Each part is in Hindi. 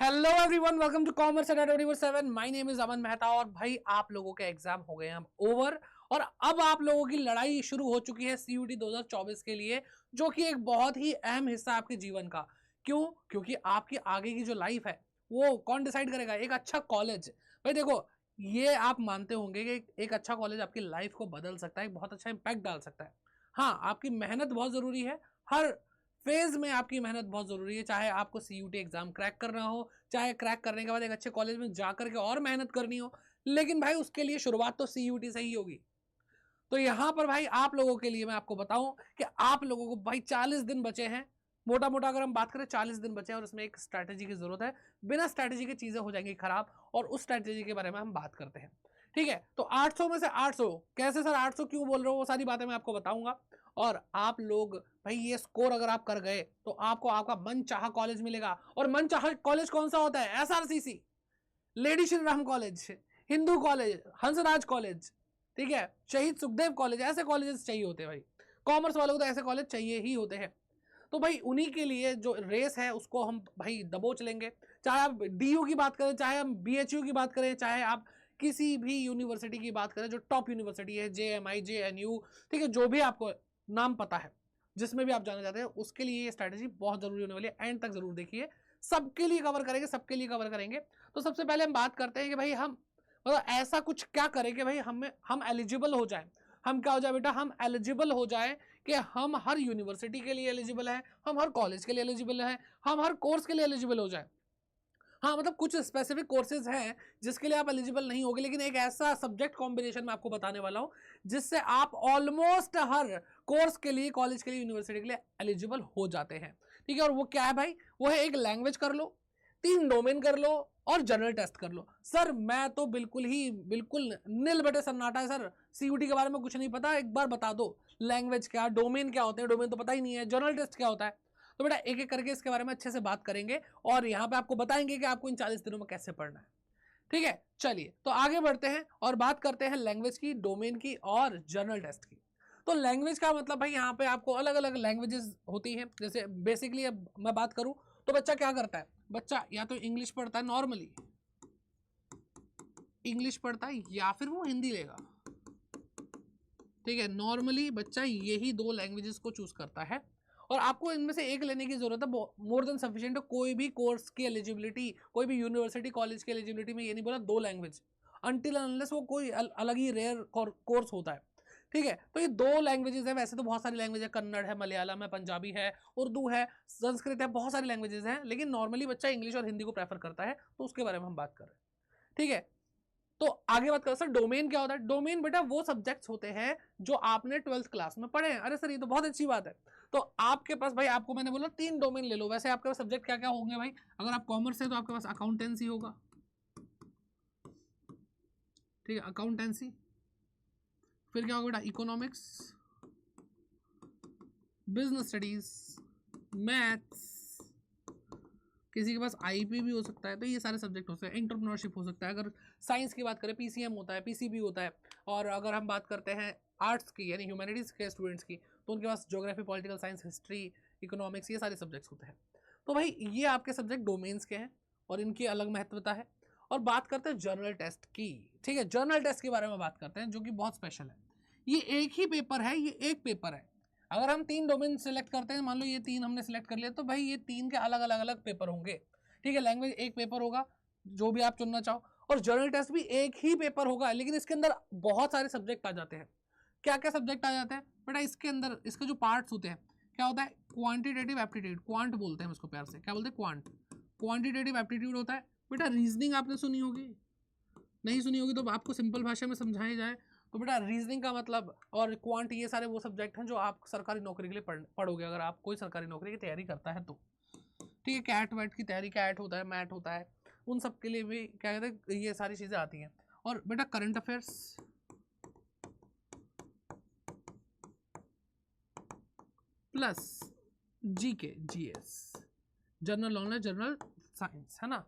Hello everyone, welcome to commerce at 24/7। My name is Aman Mehta. और भाई आप लोगों के एग्जाम हो गए हैं अब ओवर, और अब आप लोगों की लड़ाई शुरू हो चुकी है सीयूटी 2024 के लिए, जो कि एक बहुत ही अहम हिस्सा है आपके जीवन का। क्यों? क्योंकि आपकी आगे की जो लाइफ है वो कौन डिसाइड करेगा? एक अच्छा कॉलेज। भाई देखो, ये आप मानते होंगे कि एक अच्छा कॉलेज आपकी लाइफ को बदल सकता है, एक बहुत अच्छा इंपैक्ट डाल सकता है। हाँ, आपकी मेहनत बहुत जरूरी है। हर फेज में आपकी मेहनत बहुत जरूरी है, चाहे आपको सीयूटी एग्जाम क्रैक करना हो, चाहे क्रैक करने के बाद एक अच्छे कॉलेज में जाकर के और मेहनत करनी हो। लेकिन भाई उसके लिए शुरुआत तो सीयूटी से ही होगी। तो यहां पर भाई आप लोगों के लिए मैं आपको बताऊं कि आप लोगों को भाई 40 दिन बचे हैं। मोटा मोटा अगर हम बात करें 40 दिन बचे हैं, और इसमें एक स्ट्रैटेजी की जरूरत है। बिना स्ट्रैटेजी के चीजें हो जाएंगी खराब, और उस स्ट्रैटेजी के बारे में हम बात करते हैं। ठीक है, तो 800 में से 800 कैसे सर? 800 क्यों बोल रहे हो? वो सारी बातें मैं आपको बताऊंगा। और आप लोग भाई ये स्कोर अगर आप कर गए तो आपको आपका मन चाहा कॉलेज मिलेगा। और मन चाहा कॉलेज कौन सा होता है? SRCC, lady Shri Ram college, Hindu college, Hansraj college, ठीक है, शहीद सुखदेव कॉलेज। ऐसे कॉलेजेस चाहिए होते हैं भाई। कॉमर्स वालों को तो ऐसे कॉलेज चाहिए ही होते हैं। तो भाई उन्हीं के लिए जो रेस है उसको हम भाई दबोच लेंगे। चाहे आप डीयू की बात करें, चाहे हम बीएचयू की बात करें, चाहे आप किसी भी यूनिवर्सिटी की बात करें जो टॉप यूनिवर्सिटी है, जेएमआई, जेएनयू, ठीक है, जो भी आपको नाम पता है, जिसमें भी आप जाना चाहते हैं, उसके लिए ये स्ट्रैटेजी बहुत जरूरी होने वाली है। एंड तक जरूर देखिए, सबके लिए कवर करेंगे, सबके लिए कवर करेंगे। तो सबसे पहले हम बात करते हैं कि भाई हम मतलब ऐसा कुछ क्या करें कि भाई हम एलिजिबल हो जाए। हम क्या हो जाए बेटा? हम एलिजिबल हो जाए कि हम हर यूनिवर्सिटी के लिए एलिजिबल है, हम हर कॉलेज के लिए एलिजिबल है, हम हर कोर्स के लिए एलिजिबल हो जाए। हाँ, मतलब कुछ स्पेसिफिक कोर्सेज हैं जिसके लिए आप एलिजिबल नहीं होगे, लेकिन एक ऐसा सब्जेक्ट कॉम्बिनेशन मैं आपको बताने वाला हूं जिससे आप ऑलमोस्ट हर कोर्स के लिए, कॉलेज के लिए, यूनिवर्सिटी के लिए एलिजिबल हो जाते हैं। ठीक है, और वो क्या है भाई? वो है एक लैंग्वेज कर लो, 3 डोमेन कर लो, और जनरल टेस्ट कर लो। सर मैं तो बिल्कुल नील बटे सन्नाटा है सर, सीयूटी के बारे में कुछ नहीं पता। एक बार बता दो लैंग्वेज क्या, डोमेन क्या होते हैं, डोमेन तो पता ही नहीं है, जनरल टेस्ट क्या होता है। तो बेटा एक एक करके इसके बारे में अच्छे से बात करेंगे, और यहां पे आपको बताएंगे कि आपको इन 40 दिनों में कैसे पढ़ना है। ठीक है, चलिए तो आगे बढ़ते हैं और बात करते हैं लैंग्वेज की, डोमेन की और जनरल टेस्ट की। तो लैंग्वेज का मतलब भाई यहाँ पे आपको अलग अलग लैंग्वेजेस होती हैं। जैसे बेसिकली अब मैं बात करूं तो बच्चा क्या करता है? बच्चा या तो इंग्लिश पढ़ता है, नॉर्मली इंग्लिश पढ़ता है, या फिर वो हिंदी लेगा। ठीक है, नॉर्मली बच्चा यही 2 लैंग्वेजेस को चूज करता है, और आपको इनमें से एक लेने की जरूरत है, मोर देन सफिशिएंट है। कोई भी कोर्स की एलिजिबिलिटी, कोई भी यूनिवर्सिटी कॉलेज की एलिजिबिलिटी में ये नहीं बोला 2 लैंग्वेज, अनटिल अनलेस वो कोई अलग ही रेयर कोर्स होता है। ठीक है, तो ये 2 लैंग्वेजेस है। वैसे तो बहुत सारी लैंग्वेज है, कन्नड़ है, मलयालम है, पंजाबी है, उर्दू है, संस्कृत है, बहुत सारी लैंग्वेजेस हैं, लेकिन नॉर्मली बच्चा इंग्लिश और हिंदी को प्रेफर करता है, तो उसके बारे में हम बात कर रहे हैं। ठीक है, तो आगे बात करो सर डोमेन क्या होता है? डोमेन बेटा वो सब्जेक्ट्स होते हैं जो आपने 12th क्लास में पढ़े हैं। अरे सर ये तो बहुत अच्छी बात है। तो आपके पास भाई, आपको मैंने बोला 3 डोमेन ले लो। वैसे आपके पास सब्जेक्ट क्या क्या होंगे भाई? अगर आप कॉमर्स है तो आपके पास अकाउंटेंसी होगा, ठीक है, अकाउंटेंसी। फिर क्या होगा बेटा? इकोनॉमिक्स, बिजनेस स्टडीज, मैथ्स, किसी के पास आईपी भी हो सकता है। तो ये सारे सब्जेक्ट हो सकते हैं। एंटरप्रेन्योरशिप हो सकता है। अगर साइंस की बात करें पीसीएम होता है, पीसीबी होता है। और अगर हम बात करते हैं आर्ट्स की यानी ह्यूमैनिटीज़ के स्टूडेंट्स की, तो उनके पास geography, political science, history, economics, ये सारे सब्जेक्ट्स होते हैं। तो भाई ये आपके सब्जेक्ट डोमेन्स के हैं, और इनकी अलग महत्वता है। और बात करते हैं जर्नल टेस्ट की। ठीक है, जर्नल टेस्ट के बारे में बात करते हैं, जो कि बहुत स्पेशल है। ये एक ही पेपर है, ये एक पेपर है। अगर हम 3 डोमेन सिलेक्ट करते हैं, मान लो ये 3 हमने सिलेक्ट कर लिया, तो भाई ये 3 के अलग अलग अलग पेपर होंगे। ठीक है, लैंग्वेज एक पेपर होगा जो भी आप चुनना चाहो, और जर्नल टेस्ट भी एक ही पेपर होगा, लेकिन इसके अंदर बहुत सारे सब्जेक्ट आ जाते हैं। क्या क्या सब्जेक्ट आ जाते हैं बेटा? इसके अंदर इसके जो पार्ट्स होते हैं, क्या होता है? क्वांटिटेटिव एप्टीट्यूड, क्वांट बोलते हैं इसको प्यार से। क्या बोलते हैं? क्वांट। क्वांटिटेटिव एप्टीट्यूड होता है बेटा। रीजनिंग आपने सुनी होगी, नहीं सुनी होगी तो आपको सिंपल भाषा में समझाई जाए तो बेटा रीजनिंग का मतलब और क्वांट, ये सारे वो सब्जेक्ट हैं जो आप सरकारी नौकरी के लिए पढ़ोगे, अगर आप कोई सरकारी नौकरी की तैयारी करता है तो। ठीक है, कैट वैट की तैयारी, कैट होता है, मैट होता है, उन सब के लिए भी क्या कहते हैं, ये सारी चीज़ें आती हैं। और बेटा current affairs plus GK, GS, general knowledge, general science, है ना,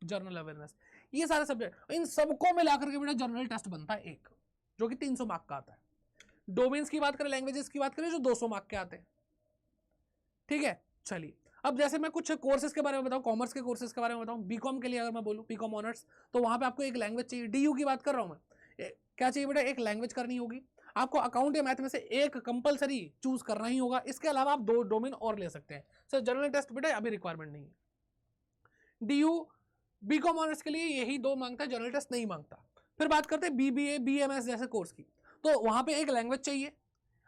जनरल अवेयरनेस, ये सारे सब्जेक्ट, इन सबको मिलाकर के बेटा जनरल टेस्ट बनता है एक, जो कि 300 मार्क का आता है। डोमेन्स की बात करें, लैंग्वेजेस की बात करें, जो 200 मार्क के आते हैं। ठीक है, चलिए अब जैसे मैं कुछ कोर्सेज के बारे में बताऊं, कॉमर्स के कोर्सेज के बारे में बताऊं, बीकॉम के लिए अगर मैं बोलूं, बीकॉम ऑनर्स, तो वहां पे आपको एक लैंग्वेज चाहिए। डीयू की बात कर रहा हूं मैं, क्या चाहिए बेटा, एक लैंग्वेज करनी होगी आपको। अकाउंट या मैथ में से एक कंपलसरी चूज करना ही होगा, इसके अलावा आप 2 डोमेन और ले सकते हैं। सर जनरल टेस्ट बेटा अभी रिक्वायरमेंट नहीं है। डीयू बीकॉम ऑनर्स के लिए यही 2 मांगता है, जनरल टेस्ट नहीं मांगता। फिर बात करते हैं बीबीए बीएमएस जैसे कोर्स की, तो वहां पे एक लैंग्वेज चाहिए,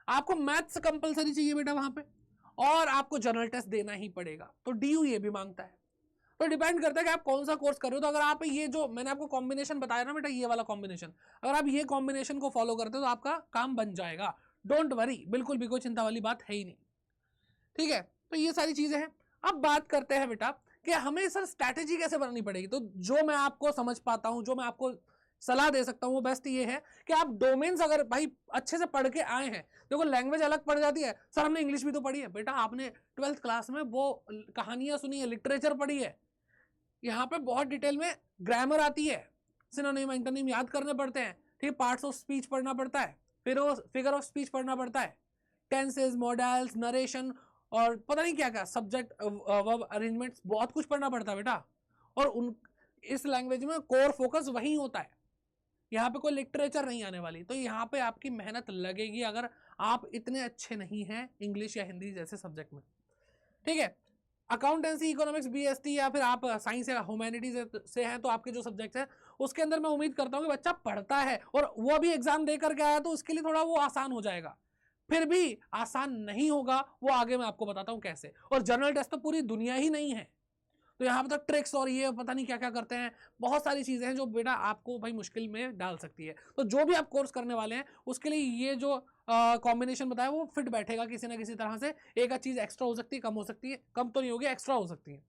आपको मैथ्स कंपलसरी चाहिए बेटा वहां पे, और आपको जनरल टेस्ट देना ही पड़ेगा। तो डीयू ये भी मांगता है। तो डिपेंड करता है कि आप कौन सा कोर्स कर रहे हो। तो अगर आप ये जो मैंने आपको कॉम्बिनेशन बताया ना बेटा, ये वाला कॉम्बिनेशन, अगर आप ये कॉम्बिनेशन को फॉलो करते हो तो आपका काम बन जाएगा। डोंट वरी, बिल्कुल भी कोई चिंता वाली बात है ही नहीं। ठीक है, तो ये सारी चीजें हैं। अब बात करते हैं बेटा कि हमें सर स्ट्रैटेजी कैसे बनानी पड़ेगी। तो जो मैं आपको समझ पाता हूं, जो मैं आपको सलाह दे सकता हूं, वो बेस्ट ये है कि आप डोमेन्स अगर भाई अच्छे से पढ़ के आए हैं, देखो लैंग्वेज अलग पढ़ जाती है। सर हमने इंग्लिश भी तो पढ़ी है बेटा, आपने 12th क्लास में वो कहानियां सुनी है, लिटरेचर पढ़ी है, यहाँ पे बहुत डिटेल में ग्रामर आती है, सिनोनिम एंटोनिम याद करने पड़ते हैं, ठीक है, पार्ट्स ऑफ स्पीच पढ़ना पड़ता है, फिगर ऑफ स्पीच पढ़ना पड़ता है, टेंसेस, मॉडल्स, नरेशन, और पता नहीं क्या क्या, सब्जेक्ट वर्ब अरेंजमेंट्स, बहुत कुछ पढ़ना पड़ता है बेटा। और उन इस लैंग्वेज में कोर फोकस वही होता है, यहाँ पे कोई लिटरेचर नहीं आने वाली। तो यहाँ पे आपकी मेहनत लगेगी अगर आप इतने अच्छे नहीं हैं इंग्लिश या हिंदी जैसे सब्जेक्ट में। ठीक है, अकाउंटेंसी, इकोनॉमिक्स, बीएसटी, या फिर आप साइंस या ह्यूमैनिटीज से हैं, तो आपके जो सब्जेक्ट्स हैं उसके अंदर मैं उम्मीद करता हूँ कि बच्चा पढ़ता है और वो भी एग्जाम दे करके आया, तो उसके लिए थोड़ा वो आसान हो जाएगा। फिर भी आसान नहीं होगा, वो आगे मैं आपको बताता हूँ कैसे। और जनरल टेस्ट तो पूरी दुनिया ही नहीं है, तो यहाँ पर ट्रिक्स और ये पता नहीं क्या क्या करते हैं, बहुत सारी चीजें हैं जो बेटा आपको भाई मुश्किल में डाल सकती है। तो जो भी आप कोर्स करने वाले हैं उसके लिए ये जो कॉम्बिनेशन बताया वो फिट बैठेगा किसी ना किसी तरह से। एक चीज एक्स्ट्रा हो सकती है, कम हो सकती है, कम तो नहीं होगी, एक्स्ट्रा हो सकती है।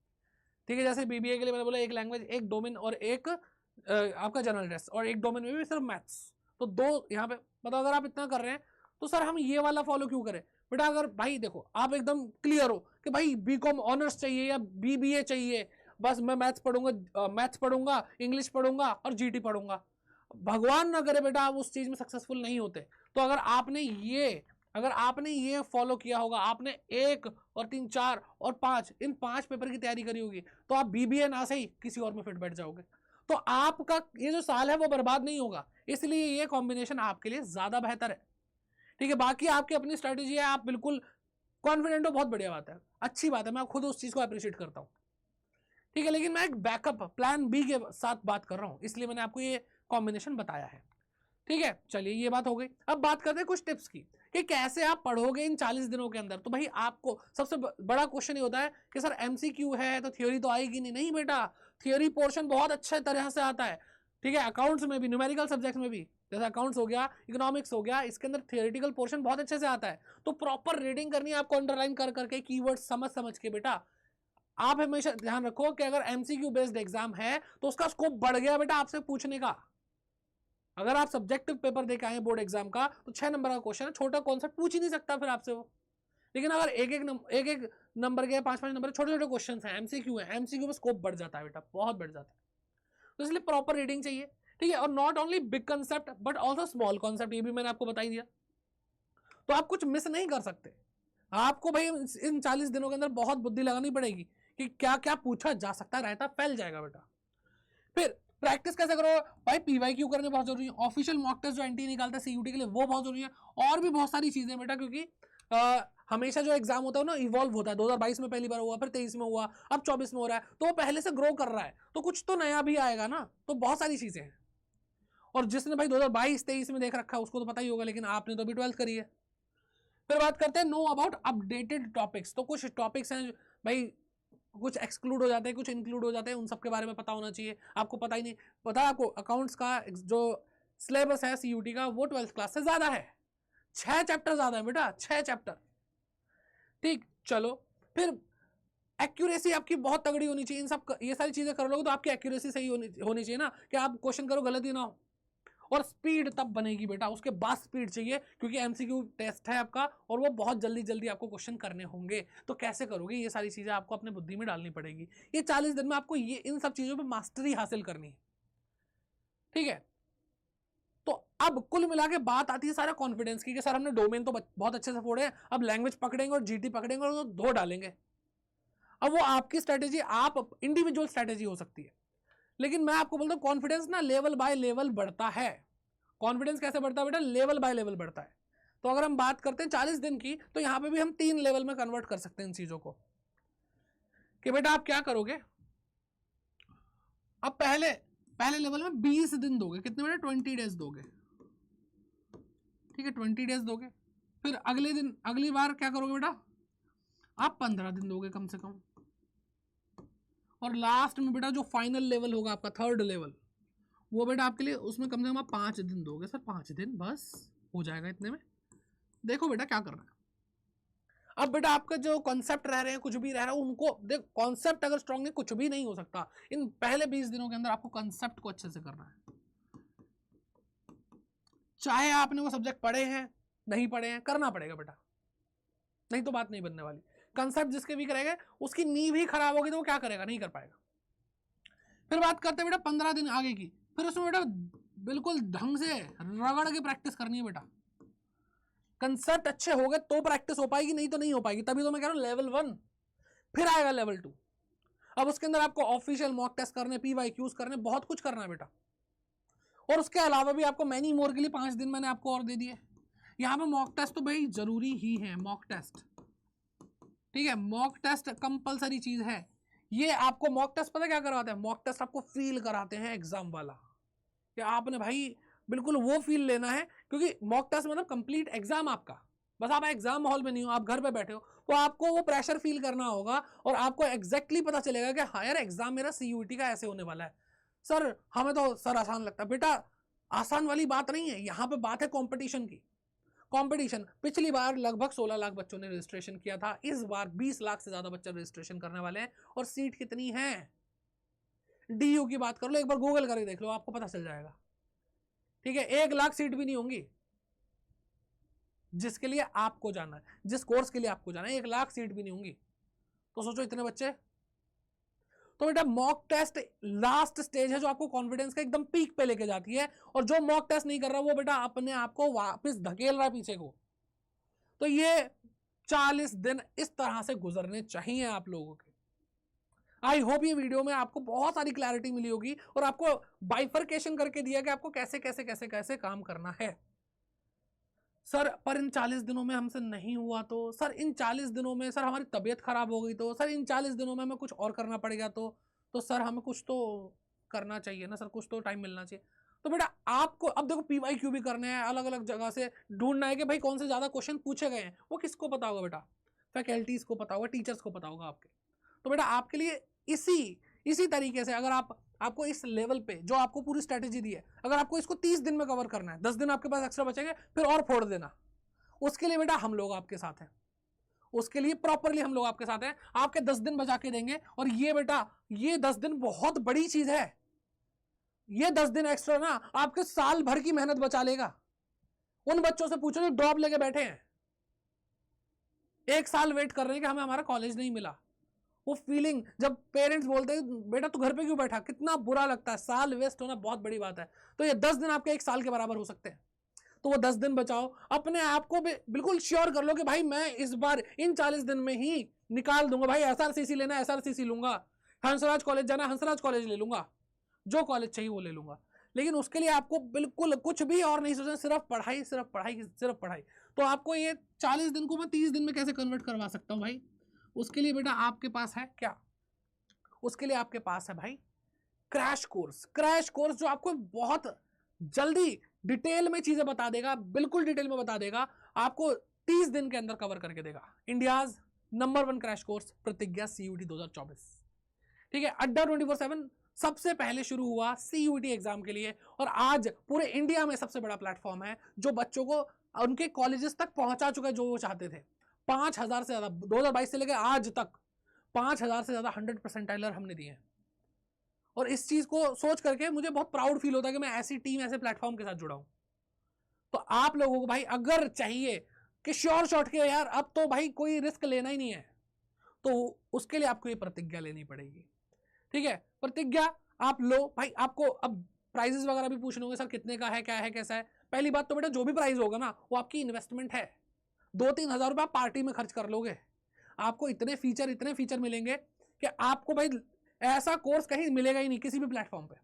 ठीक है, जैसे बीबीए के लिए मैंने बोला एक लैंग्वेज, एक डोमेन, और एक आपका जनरल टेस्ट, और एक डोमेन में भी सिर्फ मैथ्स, तो 2 यहाँ पे। मतलब अगर आप इतना कर रहे हैं तो सर हम ये वाला फॉलो क्यों करें बेटा। अगर भाई देखो आप एकदम क्लियर हो कि भाई बीकॉम ऑनर्स चाहिए या बीबीए चाहिए, बस मैं मैथ्स पढ़ूंगा, इंग्लिश पढ़ूंगा और जीटी पढ़ूंगा, भगवान ना करे बेटा आप उस चीज में सक्सेसफुल नहीं होते। तो अगर आपने ये फॉलो किया होगा, आपने 1 और 3 4 और 5 इन 5 पेपर की तैयारी करी होगी, तो आप बीबीए ना सही किसी और में फिट बैठ जाओगे। तो आपका ये जो साल है वो बर्बाद नहीं होगा, इसलिए ये कॉम्बिनेशन आपके लिए ज्यादा बेहतर है। ठीक है, बाकी आपकी अपनी स्ट्रेटेजी है, आप बिल्कुल कॉन्फिडेंट हो, बहुत बढ़िया बात है, अच्छी बात है, मैं खुद उस चीज को अप्रिशिएट करता हूं। ठीक है, लेकिन मैं एक बैकअप प्लान बी के साथ बात कर रहा हूं, इसलिए मैंने आपको ये कॉम्बिनेशन बताया है। ठीक है, चलिए ये बात हो गई। अब बात करते हैं कुछ टिप्स की कि कैसे आप पढ़ोगे इन 40 दिनों के अंदर। तो भाई आपको सबसे बड़ा क्वेश्चन ये होता है कि सर एमसीक्यू है तो थ्योरी तो आएगी नहीं। नहीं बेटा, थ्योरी पोर्शन बहुत अच्छे तरह से आता है। ठीक है, अकाउंट्स में भी, न्यूमेरिकल सब्जेक्ट्स में भी, जैसे अकाउंट्स हो गया, इकोनॉमिक्स हो गया, इसके अंदर थियोरेटिकल पोर्शन बहुत अच्छे से आता है। तो प्रॉपर रीडिंग करनी है आपको, अंडरलाइन कर करके, कीवर्ड समझ समझ के। बेटा आप हमेशा ध्यान रखो कि अगर एमसीक्यू बेस्ड एग्जाम है तो उसका स्कोप बढ़ गया बेटा आपसे पूछने का। अगर आप सब्जेक्टिव पेपर देके आए बोर्ड एग्जाम का, तो 6 नंबर का क्वेश्चन है, छोटा कॉन्सेप्ट पूछ ही नहीं सकता फिर आपसे वो। लेकिन अगर एक एक नंबर के 5-5 नंबर छोटे छोटे क्वेश्चन है, एमसीक्यू है, एमसीक्यू में स्कोप बढ़ जाता है बेटा, बहुत बढ़ जाता है। तो इसलिए प्रॉपर रीडिंग चाहिए। ठीक है, और not only big concept but also small concept, ये भी मैंने आपको बता ही दिया। तो आप कुछ मिस नहीं कर सकते। आपको भाई इन 40 दिनों के अंदर बहुत बुद्धि लगानी पड़ेगी कि क्या क्या पूछा जा सकता है, रहता फैल जाएगा बेटा। फिर प्रैक्टिस कैसे करो भाई, पीवाईक्यू करने बहुत जरूरी है, ऑफिशियल मॉक टेस्ट जो एनटी निकालता है सीयूटी के लिए वो बहुत जरूरी है, और भी बहुत सारी चीजें बेटा, क्योंकि हमेशा जो एग्जाम होता है ना इवॉल्व होता है। 2022 में पहली बार हुआ, फिर 23 में हुआ, अब 24 में हो रहा है, तो वो पहले से ग्रो कर रहा है, तो कुछ तो नया भी आएगा ना। तो बहुत सारी चीजें हैं, और जिसने भाई 2022-23 में देख रखा है उसको तो पता ही होगा, लेकिन आपने तो अभी 12th करी है। फिर बात करते हैं नो अबाउट अपडेटेड टॉपिक्स। तो कुछ टॉपिक्स हैं भाई, कुछ एक्सक्लूड हो जाते हैं, कुछ इंक्लूड हो जाते हैं, उन सब के बारे में पता होना चाहिए। आपको पता ही नहीं पता, आपको अकाउंट्स का जो सिलेबस है सीयूटी का वो 12th क्लास से ज्यादा है, 6 चैप्टर ज्यादा है बेटा, 6 चैप्टर। ठीक, चलो फिर एक्यूरेसी आपकी बहुत तगड़ी होनी चाहिए। इन सब ये सारी चीजें कर लोगे तो आपकी एक्यूरेसी सही होनी चाहिए ना, कि आप क्वेश्चन करो गलत ही ना हो। और स्पीड तब बनेगी बेटा, उसके बाद स्पीड चाहिए, क्योंकि एमसीक्यू टेस्ट है आपका और वो बहुत जल्दी जल्दी आपको क्वेश्चन करने होंगे। तो कैसे करोगे, ये सारी चीजें आपको अपने बुद्धि में डालनी पड़ेगी। ये 40 दिन में आपको ये इन सब चीजों पे मास्टरी हासिल करनी है। ठीक है, तो अब कुल मिला के बात आती है सारा कॉन्फिडेंस की, कि सर हमने डोमेन तो बहुत अच्छे से फोड़े, अब लैंग्वेज पकड़ेंगे और जीटी पकड़ेंगे और 2 डालेंगे। अब वो आपकी स्ट्रेटेजी, आप इंडिविजुअल स्ट्रेटेजी हो सकती है, लेकिन मैं आपको बोलता हूँ कॉन्फिडेंस ना लेवल बाय लेवल बढ़ता है। कॉन्फिडेंस कैसे बढ़ता है बेटा? लेवल बाय लेवल बढ़ता है। तो अगर हम बात करते हैं 40 दिन की, तो यहां पे भी हम 3 लेवल में कन्वर्ट कर सकते हैं इन चीजों को, कि बेटा आप क्या करोगे, अब पहले पहले लेवल में 20 दिन दोगे, कितने बेटा? 20 डेज दोगे, ठीक है, 20 डेज दोगे। फिर अगले दिन, अगली बार क्या करोगे बेटा? आप 15 दिन दोगे कम से कम। और लास्ट में बेटा जो फाइनल लेवल होगा आपका, थर्ड लेवल, वो बेटा आपके लिए उसमें कम से कम आप 5 दिन दोगे। सर 5 दिन बस हो जाएगा इतने में? देखो बेटा क्या करना है। अब बेटा आपका जो कॉन्सेप्ट रह रहे हैं, कुछ भी रह रहा है, उनको देख, कॉन्सेप्ट अगर स्ट्रांग है कुछ भी नहीं हो सकता। इन पहले 20 दिनों के अंदर आपको कॉन्सेप्ट को अच्छे से करना है, चाहे आपने वो सब्जेक्ट पढ़े हैं नहीं पढ़े हैं, करना पड़ेगा बेटा, नहीं तो बात नहीं बनने वाली। कंसेप्ट जिसके वीक रहेगा उसकी नींव ही खराब होगी तो वो क्या करेगा? नहीं कर पाएगा। फिर बात करते हैं बेटा 15 दिन आगे की। फिर उसमें बेटा बिल्कुल ढंग से रगड़ के प्रैक्टिस करनी है बेटा। कंसेप्ट अच्छे हो गए तो प्रैक्टिस हो पाएगी, नहीं तो नहीं हो पाएगी। तभी तो मैं कह रहा हूं लेवल 1, फिर आएगा लेवल 2। अब उसके अंदर आपको ऑफिशियल मॉक टेस्ट करने, PYQs करने, बहुत कुछ करना है बेटा। और उसके अलावा भी आपको मैनी मोर के लिए 5 दिन मैंने आपको और दे दिए। यहां पे मॉक टेस्ट तो भाई जरूरी ही है, मॉक टेस्ट, ठीक है, मॉक टेस्ट कंपलसरी चीज है। ये आपको मॉक टेस्ट पता क्या करवाते हैं? मॉक टेस्ट आपको फील कराते हैं एग्जाम वाला, कि आपने भाई बिल्कुल वो फील लेना है, क्योंकि मॉक टेस्ट मतलब कंप्लीट एग्जाम आपका, बस आप एग्जाम हॉल में नहीं हो, आप घर पे बैठे हो, तो आपको वो प्रेशर फील करना होगा और आपको एग्जैक्टली पता चलेगा कि हाँ यार एग्जाम मेरा CUET का ऐसे होने वाला है। सर हमें तो सर आसान लगता है, बेटा आसान वाली बात नहीं है, यहाँ पे बात है कंपटीशन की। कंपटीशन, पिछली बार लगभग 16 लाख बच्चों ने रजिस्ट्रेशन किया था, इस बार 20 लाख से ज्यादा बच्चे रजिस्ट्रेशन करने वाले हैं। और सीट कितनी है? DU की बात कर लो, एक बार गूगल करके देख लो, आपको पता चल जाएगा, ठीक है। 1 लाख सीट भी नहीं होंगी जिसके लिए आपको जाना है, जिस कोर्स के लिए आपको जाना है, 1 लाख सीट भी नहीं होंगी। तो सोचो इतने बच्चे। तो बेटा मॉक टेस्ट लास्ट स्टेज है जो आपको कॉन्फिडेंस का एकदम पीक पे लेके जाती है, और जो मॉक टेस्ट नहीं कर रहा वो बेटा अपने आप को वापस धकेल रहा है पीछे को। तो ये 40 दिन इस तरह से गुजरने चाहिए आप लोगों के। आई होप ये वीडियो में आपको बहुत सारी क्लैरिटी मिली होगी और आपको बाइफरकेशन करके दिया कि आपको कैसे कैसे कैसे कैसे काम करना है। सर पर इन 40 दिनों में हमसे नहीं हुआ तो, सर इन 40 दिनों में सर हमारी तबीयत खराब हो गई तो, सर इन 40 दिनों में हमें कुछ और करना पड़ेगा तो सर हमें कुछ तो करना चाहिए ना सर, कुछ तो टाइम मिलना चाहिए। तो बेटा आपको अब देखो PYQ भी करने हैं, अलग अलग जगह से ढूंढना है कि भाई कौन से ज्यादा क्वेश्चन पूछे गए हैं, वो किसको पता होगा बेटा? फैकल्टीज को पता होगा, टीचर्स को पता होगा आपके। तो बेटा आपके लिए इसी तरीके से अगर आपको इस लेवल पे जो आपको पूरी स्ट्रेटेजी दी है, अगर आपको इसको 30 दिन में कवर करना है, 10 दिन आपके पास एक्स्ट्रा बचेंगे, फिर और फोड़ देना। उसके लिए बेटा हम लोग आपके साथ हैं, उसके लिए प्रॉपरली हम लोग आपके साथ हैं, आपके 10 दिन बचा के देंगे। और ये बेटा ये 10 दिन बहुत बड़ी चीज है, ये 10 दिन एक्स्ट्रा ना आपके साल भर की मेहनत बचा लेगा। उन बच्चों से पूछो जो ड्रॉप लेके बैठे हैं, 1 साल वेट कर रहे हैं कि हमें हमारा कॉलेज नहीं मिला, वो फीलिंग जब पेरेंट्स बोलते हैं बेटा तू घर पे क्यों बैठा, कितना बुरा लगता है। साल वेस्ट होना बहुत बड़ी बात है। तो ये 10 दिन आपके 1 साल के बराबर हो सकते हैं। तो वो 10 दिन बचाओ, अपने आप को बिल्कुल श्योर कर लो कि भाई मैं इस बार इन 40 दिन में ही निकाल दूंगा। भाई SRCC लेना SRCC लूंगा, हंसराज कॉलेज जाना हंसराज कॉलेज ले लूंगा, जो कॉलेज चाहिए वो ले लूंगा। लेकिन उसके लिए आपको बिल्कुल कुछ भी और नहीं सोचना, सिर्फ पढ़ाई सिर्फ पढ़ाई सिर्फ पढ़ाई। तो आपको ये 40 दिन को मैं 30 दिन में कैसे कन्वर्ट करवा सकता हूँ भाई? उसके लिए बेटा आपके पास है क्या? उसके लिए आपके पास है भाई क्रैश कोर्स जो आपको बहुत जल्दी डिटेल में चीजें बता देगा, बिल्कुल डिटेल में बता देगा, आपको 30 दिन के अंदर कवर करके देगा। इंडियाज नंबर 1 क्रैश कोर्स प्रतिज्ञा CUET 2024, ठीक है। अड्डा 24/7 सबसे पहले शुरू हुआ CUET एग्जाम के लिए, और आज पूरे इंडिया में सबसे बड़ा प्लेटफॉर्म है जो बच्चों को उनके कॉलेजेस तक पहुंचा चुका है जो वो चाहते थे। 5000 से ज्यादा 2022 से लेकर आज तक 5000 से ज्यादा 100 परसेंटाइलर हमने दिए हैं। और इस चीज को सोच करके मुझे बहुत प्राउड फील होता है कि मैं ऐसी टीम, ऐसे प्लेटफॉर्म के साथ जुड़ा हूं। तो आप लोगों को भाई अगर चाहिए कि श्योर शॉट के यार अब तो भाई कोई रिस्क लेना ही नहीं है, तो उसके लिए आपको ये प्रतिज्ञा लेनी पड़ेगी, ठीक है। प्रतिज्ञा आप लो भाई। आपको अब प्राइजेस वगैरह भी पूछने होंगे, सर कितने का है, क्या है, कैसा है। पहली बात तो बेटा जो भी प्राइस होगा ना वो आपकी इन्वेस्टमेंट है। 2-3 हजार रुपये पार्टी में खर्च कर लोगे, आपको इतने फीचर मिलेंगे कि आपको भाई ऐसा कोर्स कहीं मिलेगा ही नहीं किसी भी प्लेटफॉर्म पे,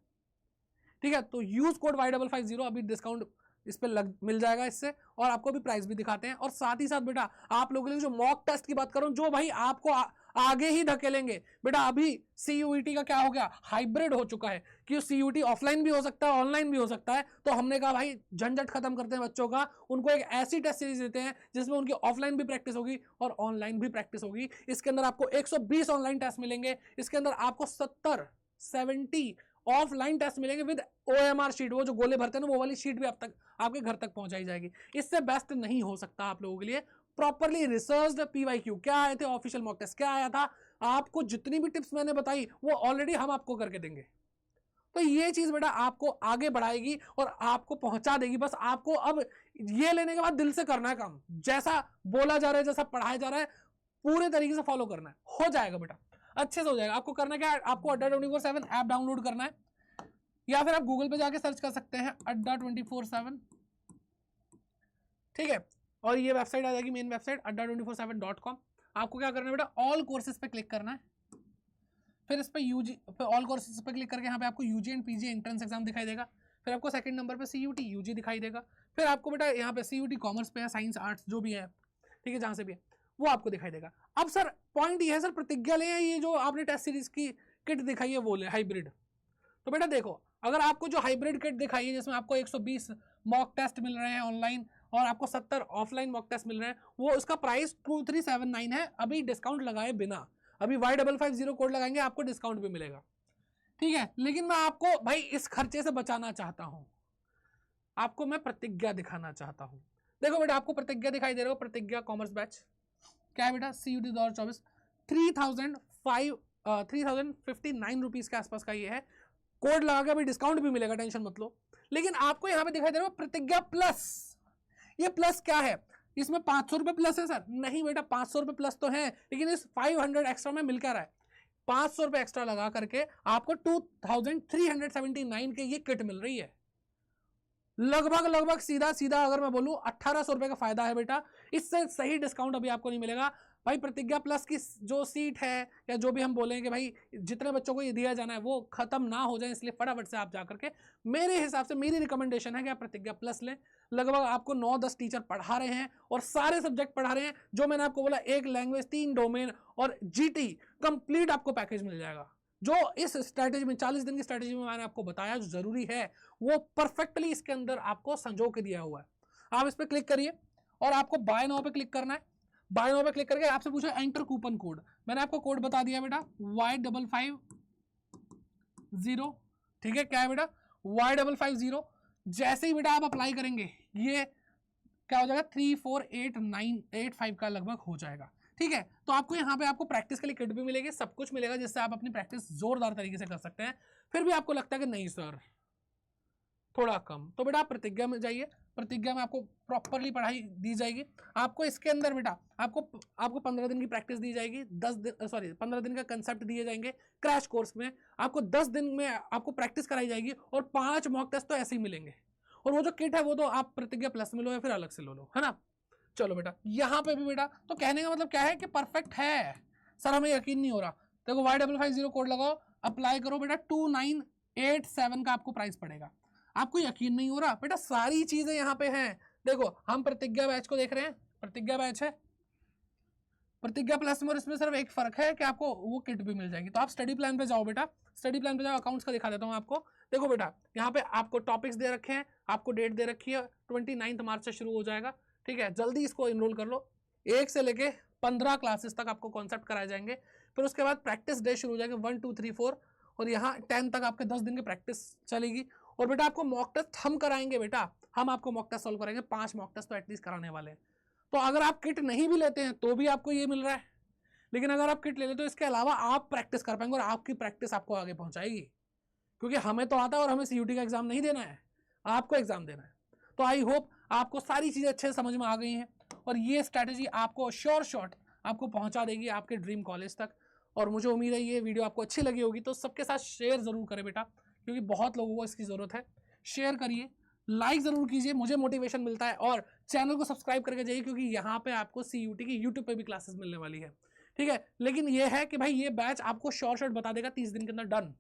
ठीक है। तो यूज कोड Y550, अभी डिस्काउंट इस पे मिल जाएगा इससे, और आपको भी प्राइस भी दिखाते हैं। और साथ ही साथ बेटा आप लोगों के लिए जो मॉक टेस्ट की बात करूं, जो भाई आपको आगे ही धकेलेंगे बेटा। अभी CUET का क्या हो गया, हाइब्रिड हो चुका है कि CUET ऑफलाइन भी हो सकता है, ऑनलाइन भी हो सकता है। तो हमने कहा भाई झंझट खत्म करते हैं बच्चों का, उनको एक ऐसी टेस्ट सीरीज देते हैं जिसमें उनकी ऑफलाइन भी प्रैक्टिस होगी और ऑनलाइन भी प्रैक्टिस होगी। इसके अंदर आपको 120 ऑनलाइन टेस्ट मिलेंगे, इसके अंदर आपको 70 ऑफलाइन टेस्ट मिलेंगे विद OMR शीट, वो जो गोले भरते हैं ना वो वाली शीट भी आप तक आपके घर तक पहुंचाई जाएगी। इससे बेस्ट नहीं हो सकता आप लोगों के लिए। प्रॉपरली रिसर्च्ड PYQ क्या आए थे, ऑफिशियल मॉक टेस्ट क्या आया था, आपको जितनी भी टिप्स मैंने बताई वो ऑलरेडी हम आपको करके देंगे। तो ये चीज बेटा आपको आगे बढ़ाएगी और आपको पहुंचा देगी। बस आपको अब ये लेने के बाद दिल से करना है काम, जैसा बोला जा रहा है, जैसा पढ़ाया जा रहा है, पूरे तरीके से फॉलो करना है, हो जाएगा बेटा, अच्छे से हो जाएगा। आपको करना क्या है, आपको अड्डा 24/7 ऐप डाउनलोड करना है, या फिर आप गूगल पे जाके सर्च कर सकते हैं अड्डा 24/7, ठीक है। और ये वेबसाइट आ जाएगी, मेन वेबसाइट adda247.com। आपको क्या करना है बेटा, ऑल कोर्सेज पे क्लिक करना है, फिर इस पे यूजी पे ऑल कोर्सेज पे क्लिक करके यहाँ पे आपको UG and PG entrance exam दिखाई देगा। फिर आपको सेकंड नंबर पे CUT UG दिखाई देगा। फिर आपको बेटा यहाँ पे CUT कॉमर्स पे है, साइंस आर्ट्स जो भी है, ठीक है, जहाँ से भी है वो आपको दिखाई देगा। अब सर पॉइंट ये है सर, प्रतिज्ञा ले ये जो आपने टेस्ट सीरीज की किट दिखाई है वो ले हाइब्रिड। तो बेटा देखो, अगर आपको जो हाइब्रिड किट दिखाई है जिसमें आपको 120 मॉक टेस्ट मिल रहे हैं ऑनलाइन और आपको 70 ऑफलाइन मॉक टेस्ट मिल रहे हैं, वो उसका प्राइस 2379 है, अभी डिस्काउंट लगाए बिना। अभी Y550 कोड लगाएंगे आपको डिस्काउंट भी मिलेगा, ठीक है। लेकिन मैं आपको भाई इस खर्चे से बचाना चाहता हूं, आपको मैं प्रतिज्ञा दिखाना चाहता हूं। देखो बेटा आपको प्रतिज्ञा दिखाई दे रहा हो, प्रतिज्ञा कॉमर्स बैच क्या है बेटा, CUT 2024 3,059 रुपीज के आसपास का ये है। कोड लगा के अभी डिस्काउंट भी मिलेगा, टेंशन मत लो। लेकिन आपको यहां पे दिखाई दे रहा है प्रतिज्ञा प्लस। ये प्लस क्या है, इसमें 500 रुपए प्लस है सर? नहीं बेटा 500 रुपए प्लस तो है, लेकिन इस 500 एक्स्ट्रा में मिलकर आए 500 रुपए एक्स्ट्रा लगा करके आपको 2379 के ये किट मिल रही है। लगभग सीधा सीधा अगर मैं बोलूं 1800 रुपए का फायदा है बेटा। इससे सही डिस्काउंट अभी आपको नहीं मिलेगा भाई। प्रतिज्ञा प्लस की जो सीट है या जो भी हम बोलेंगे कि भाई जितने बच्चों को ये दिया जाना है वो खत्म ना हो जाए, इसलिए फटाफट से आप जाकर के, मेरे हिसाब से मेरी रिकमेंडेशन है कि आप प्रतिज्ञा प्लस लें। लगभग आपको 9-10 टीचर पढ़ा रहे हैं और सारे सब्जेक्ट पढ़ा रहे हैं, जो मैंने आपको बोला 1 लैंग्वेज 3 डोमेन और GT कंप्लीट आपको पैकेज मिल जाएगा। जो इस स्ट्रैटेजी में 40 दिन की स्ट्रैटेजी में मैंने आपको बताया जो जरूरी है वो परफेक्टली इसके अंदर आपको संजो के दिया हुआ है। आप इस पर क्लिक करिए और आपको बाय नाउ पे क्लिक करना है। बाय नाउ पे क्लिक करके आपसे पूछा एंटर कूपन कोड, मैंने आपको कोड बता दिया बेटा Y550, ठीक है। क्या है बेटा Y550। जैसे ही बेटा आप अप्लाई करेंगे ये क्या हो जाएगा 348985 का लगभग हो जाएगा, ठीक है। तो आपको यहाँ पे आपको प्रैक्टिस के लिए किट भी मिलेगी, सब कुछ मिलेगा जिससे आप अपनी प्रैक्टिस जोरदार तरीके से कर सकते हैं। फिर भी आपको लगता है कि नहीं सर थोड़ा कम, तो बेटा आप प्रतिज्ञा में जाइए। प्रतिज्ञा में आपको प्रॉपरली पढ़ाई दी जाएगी। आपको इसके अंदर बेटा आपको 15 दिन की प्रैक्टिस दी जाएगी, 15 दिन का कंसेप्ट दिए जाएंगे क्रैश कोर्स में। आपको 10 दिन में आपको प्रैक्टिस कराई जाएगी और 5 मॉक टेस्ट तो ऐसे ही मिलेंगे। और वो जो किट है वो तो आप प्रतिज्ञा प्लस में लो या फिर अलग से लो, है ना। चलो बेटा यहाँ पे भी बेटा, तो कहने का मतलब क्या है कि परफेक्ट है सर, हमें यकीन नहीं हो रहा। देखो Y550 कोड लगाओ, अप्लाई करो बेटा, 2987 का आपको प्राइस पड़ेगा। आपको यकीन नहीं हो रहा बेटा, सारी चीजें यहाँ पे हैं। देखो हम प्रतिज्ञा बैच को देख रहे हैं, प्रतिज्ञा बैच है, प्रतिज्ञा प्लस में, और इसमें सिर्फ एक फर्क है कि आपको वो किट भी मिल जाएगी। तो आप स्टडी प्लान पे जाओ बेटा, स्टडी प्लान पे जाओ, अकाउंट्स का दिखा देता हूँ आपको। देखो बेटा यहाँ पे आपको टॉपिक्स दे रखे हैं, आपको डेट दे रखी है 29 मार्च से शुरू हो जाएगा, ठीक है। जल्दी इसको इनरोल कर लो। 1 से लेके 15 क्लासेस तक आपको कॉन्सेप्ट कराए जाएंगे। फिर उसके बाद प्रैक्टिस डे शुरू हो जाएंगे 1 2 3 4, और यहाँ 10 तक आपके 10 दिन की प्रैक्टिस चलेगी। और बेटा आपको मॉक टेस्ट हम कराएंगे बेटा, हम आपको मॉक टेस्ट सॉल्व कराएंगे, 5 मॉक टेस्ट तो एटलीस्ट कराने वाले हैं। तो अगर आप किट नहीं भी लेते हैं तो भी आपको ये मिल रहा है, लेकिन अगर आप किट ले लेते तो इसके अलावा आप प्रैक्टिस कर पाएंगे और आपकी प्रैक्टिस आपको आगे पहुंचाएगी। क्योंकि हमें तो आता है और हमें CUT का एग्जाम नहीं देना है, आपको एग्जाम देना है। तो आई होप आपको सारी चीजें अच्छे से समझ में आ गई हैं और ये स्ट्रैटेजी आपको श्योर शॉट आपको पहुंचा देगी आपके ड्रीम कॉलेज तक। और मुझे उम्मीद है ये वीडियो आपको अच्छी लगी होगी, तो सबके साथ शेयर जरूर करें बेटा, क्योंकि बहुत लोगों को इसकी जरूरत है। शेयर करिए, लाइक जरूर कीजिए, मुझे मोटिवेशन मिलता है। और चैनल को सब्सक्राइब करके जाइए, क्योंकि यहाँ पे आपको CUT की यूट्यूब पे भी क्लासेस मिलने वाली है, ठीक है, लेकिन ये है कि भाई ये बैच आपको शॉर्ट शॉर्ट बता देगा 30 दिन के अंदर डन।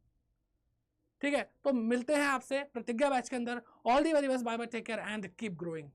ठीक है, तो मिलते हैं आपसे प्रतिज्ञा बैच के अंदर। All the very best, bye bye, take care and keep growing.